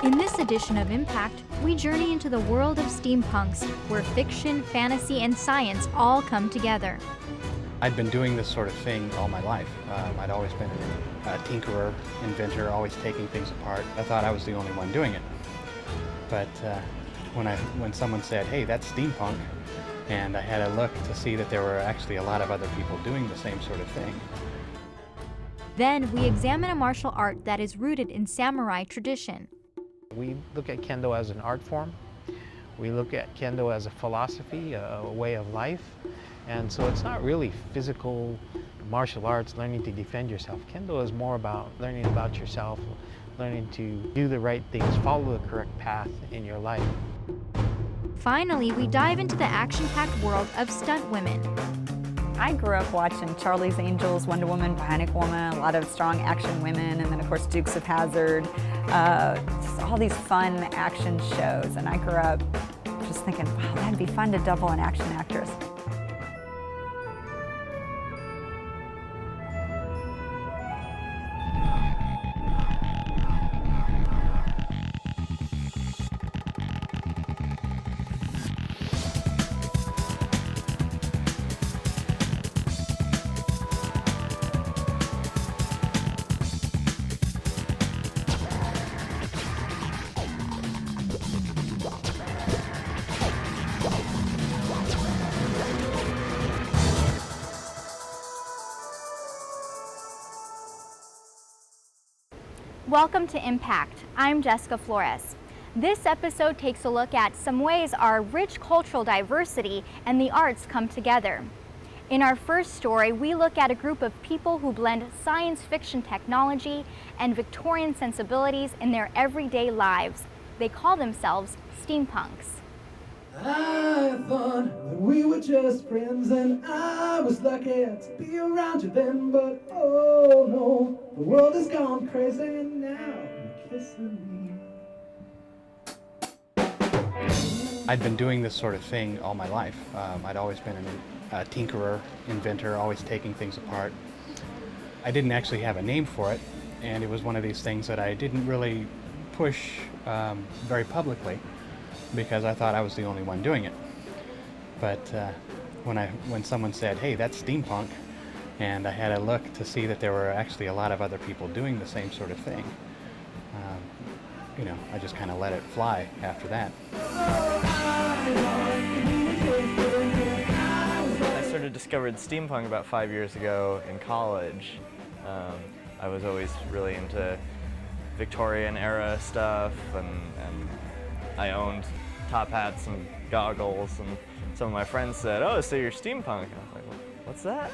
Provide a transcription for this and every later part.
In this edition of Impact, we journey into the world of steampunks, where fiction, fantasy, and science all come together. I'd been doing this sort of thing all my life. I'd always been a tinkerer, inventor, always taking things apart. I thought I was the only one doing it. But when someone said, "Hey, that's steampunk," and I had a look to see that there were actually a lot of other people doing the same sort of thing. Then we examine a martial art that is rooted in samurai tradition. We look at Kendo as an art form. We look at Kendo as a philosophy, a way of life. And so it's not really physical martial arts, learning to defend yourself. Kendo is more about learning about yourself, learning to do the right things, follow the correct path in your life. Finally, we dive into the action-packed world of stunt women. I grew up watching Charlie's Angels, Wonder Woman, Bionic Woman, a lot of strong action women, and then of course Dukes of Hazzard, just all these fun action shows. And I grew up just thinking, wow, that'd be fun to double an action actress. Welcome to Impact. I'm Jessica Flores. This episode takes a look at some ways our rich cultural diversity and the arts come together. In our first story, we look at a group of people who blend science fiction technology and Victorian sensibilities in their everyday lives. They call themselves steampunks. I thought that we were just friends and I was lucky to be around you then, but oh no, the world has gone crazy and now you're kissing me. I'd been doing this sort of thing all my life. I'd always been a tinkerer, inventor, always taking things apart. I didn't actually have a name for it, and it was one of these things that I didn't really push very publicly, because I thought I was the only one doing it. But when someone said, "Hey, that's steampunk," and I had a look to see that there were actually a lot of other people doing the same sort of thing, I just kind of let it fly after that. I sort of discovered steampunk about 5 years ago in college. I was always really into Victorian Era stuff, and I owned top hats and goggles, and some of my friends said, "Oh, so you're steampunk?" And I was like, "What's that?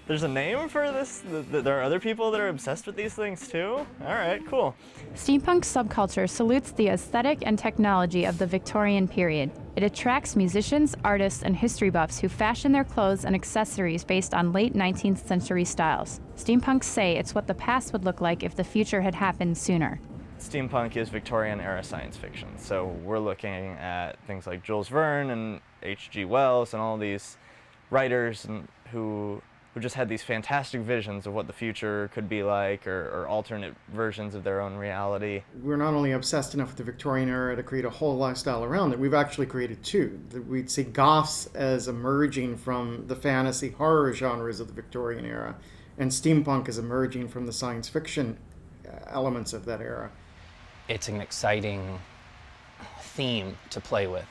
There's a name for this? There are other people that are obsessed with these things too? All right, cool." Steampunk subculture salutes the aesthetic and technology of the Victorian period. It attracts musicians, artists, and history buffs who fashion their clothes and accessories based on late 19th century styles. Steampunks say it's what the past would look like if the future had happened sooner. Steampunk is Victorian era science fiction, so we're looking at things like Jules Verne and H.G. Wells and all these writers who just had these fantastic visions of what the future could be like, or alternate versions of their own reality. We're not only obsessed enough with the Victorian era to create a whole lifestyle around it, we've actually created two. We'd see goths as emerging from the fantasy horror genres of the Victorian era, and steampunk is emerging from the science fiction elements of that era. It's an exciting theme to play with,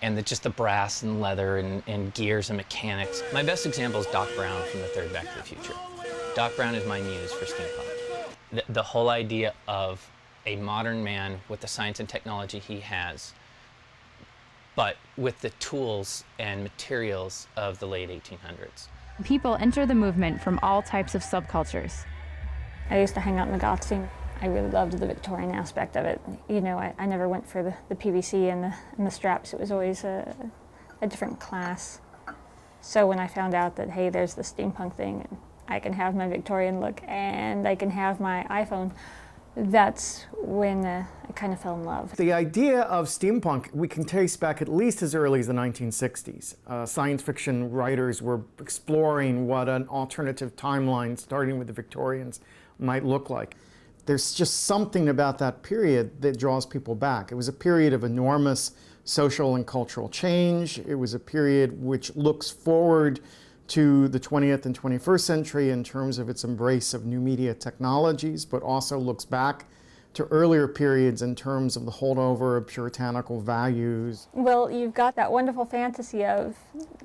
and just the brass and leather and gears and mechanics. My best example is Doc Brown from the third Back to the Future. Doc Brown is my muse for steampunk. The whole idea of a modern man with the science and technology he has, but with the tools and materials of the late 1800s. People enter the movement from all types of subcultures. I used to hang out in the goth scene. I really loved the Victorian aspect of it. I never went for the PVC and the straps. It was always a different class. So when I found out that, hey, there's the steampunk thing, and I can have my Victorian look and I can have my iPhone, that's when I kind of fell in love. The idea of steampunk we can trace back at least as early as the 1960s. Science fiction writers were exploring what an alternative timeline, starting with the Victorians, might look like. There's just something about that period that draws people back. It was a period of enormous social and cultural change. It was a period which looks forward to the 20th and 21st century in terms of its embrace of new media technologies, but also looks back to earlier periods in terms of the holdover of puritanical values. Well, you've got that wonderful fantasy of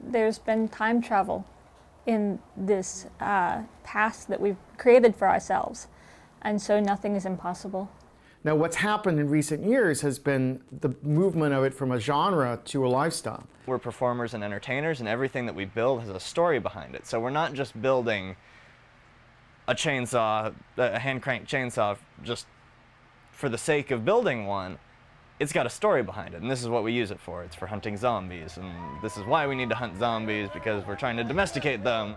there's been time travel in this past that we've created for ourselves, and so nothing is impossible. Now, what's happened in recent years has been the movement of it from a genre to a lifestyle. We're performers and entertainers, and everything that we build has a story behind it. So we're not just building a chainsaw, a hand-cranked chainsaw, just for the sake of building one. It's got a story behind it, and this is what we use it for. It's for hunting zombies, and this is why we need to hunt zombies, because we're trying to domesticate them.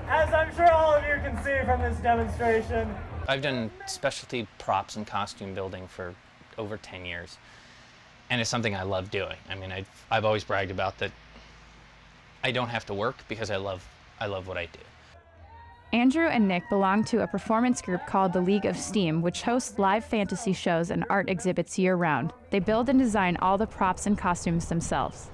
As I'm sure all of you can see from this demonstration, I've done specialty props and costume building for over 10 years, and it's something I love doing. I mean, I've always bragged about that I don't have to work because I love what I do. Andrew and Nick belong to a performance group called the League of Steam, which hosts live fantasy shows and art exhibits year-round. They build and design all the props and costumes themselves.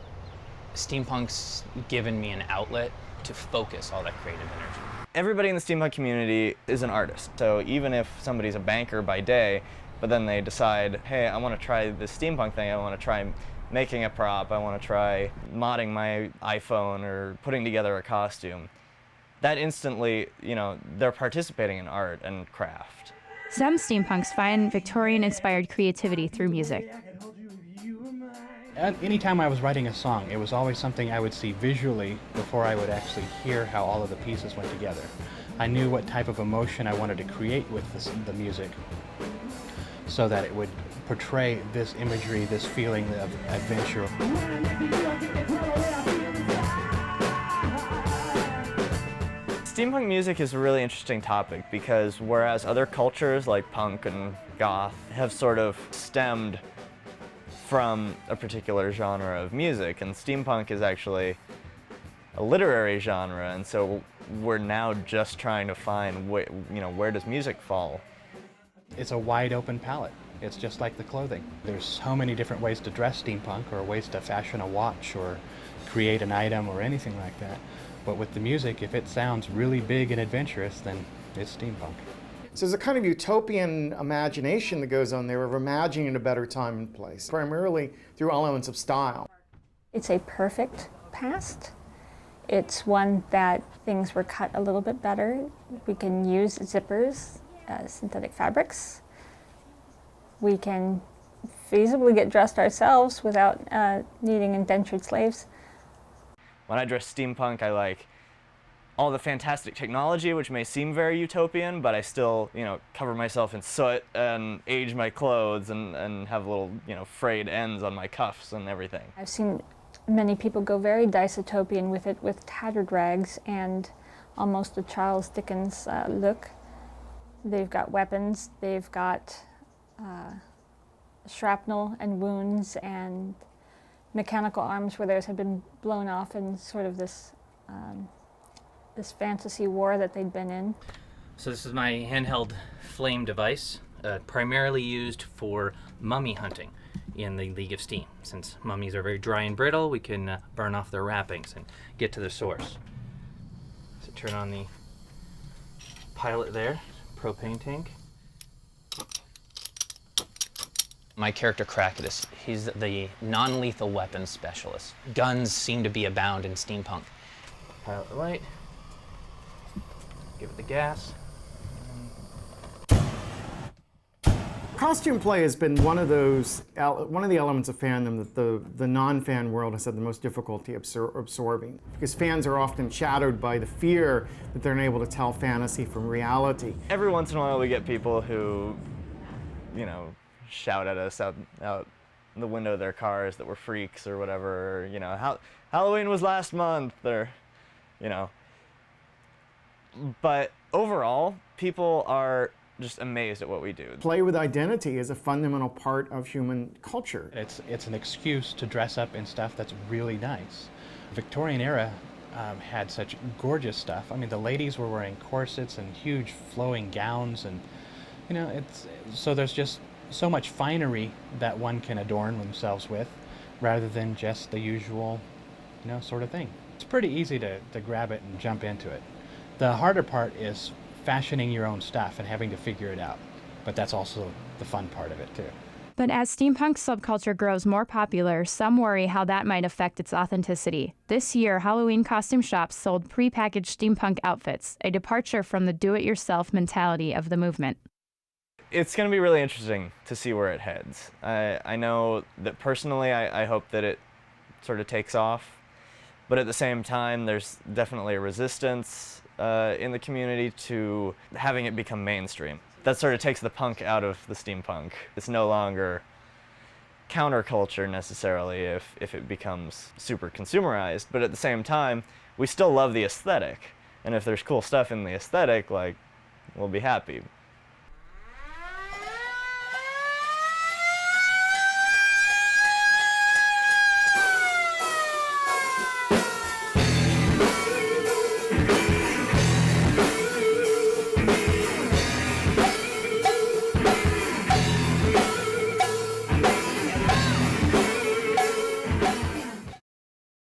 Steampunk's given me an outlet to focus all that creative energy. Everybody in the steampunk community is an artist. So even if somebody's a banker by day, but then they decide, hey, I want to try this steampunk thing, I want to try making a prop, I want to try modding my iPhone or putting together a costume, that instantly, you know, they're participating in art and craft. Some steampunks find Victorian-inspired creativity through music. Anytime I was writing a song, it was always something I would see visually before I would actually hear how all of the pieces went together. I knew what type of emotion I wanted to create with the music so that it would portray this imagery, this feeling of adventure. Steampunk music is a really interesting topic because whereas other cultures like punk and goth have sort of stemmed from a particular genre of music, and steampunk is actually a literary genre, and so we're now just trying to find where does music fall. It's a wide open palette. It's just like the clothing. There's so many different ways to dress steampunk, or ways to fashion a watch or create an item or anything like that. But with the music, if it sounds really big and adventurous, then it's steampunk. So there's a kind of utopian imagination that goes on there of imagining a better time and place, primarily through elements of style. It's a perfect past. It's one that things were cut a little bit better. We can use zippers, synthetic fabrics. We can feasibly get dressed ourselves without needing indentured slaves. When I dress steampunk, I like all the fantastic technology, which may seem very utopian, but I still, cover myself in soot and age my clothes and have little, frayed ends on my cuffs and everything. I've seen many people go very dystopian with it, with tattered rags and almost a Charles Dickens look. They've got weapons, they've got shrapnel and wounds and mechanical arms where theirs had been blown off in sort of this fantasy war that they'd been in. So this is my handheld flame device, primarily used for mummy hunting in the League of Steam. Since mummies are very dry and brittle, we can burn off their wrappings and get to the source. So turn on the pilot there, propane tank. My character Crackus, he's the non-lethal weapons specialist. Guns seem to be abound in steampunk. Pilot the light, give it the gas. Costume play has been one of the elements of fandom that the non-fan world has had the most difficulty absorbing, because fans are often shadowed by the fear that they're unable to tell fantasy from reality. Every once in a while we get people who, shout at us out the window of their cars that we're freaks or whatever, or, Halloween was last month, or, But overall, people are just amazed at what we do. Play with identity is a fundamental part of human culture. It's an excuse to dress up in stuff that's really nice. Victorian era had such gorgeous stuff. I mean, the ladies were wearing corsets and huge flowing gowns, and You know, so there's just so much finery that one can adorn themselves with, rather than just the usual, sort of thing. It's pretty easy to grab it and jump into it. The harder part is fashioning your own stuff and having to figure it out. But that's also the fun part of it, too. But as steampunk subculture grows more popular, some worry how that might affect its authenticity. This year, Halloween costume shops sold prepackaged steampunk outfits, a departure from the do-it-yourself mentality of the movement. It's going to be really interesting to see where it heads. I know that personally I hope that it sort of takes off, but at the same time there's definitely a resistance in the community to having it become mainstream. That sort of takes the punk out of the steampunk. It's no longer counterculture necessarily if it becomes super consumerized, but at the same time we still love the aesthetic, and if there's cool stuff in the aesthetic, like, we'll be happy.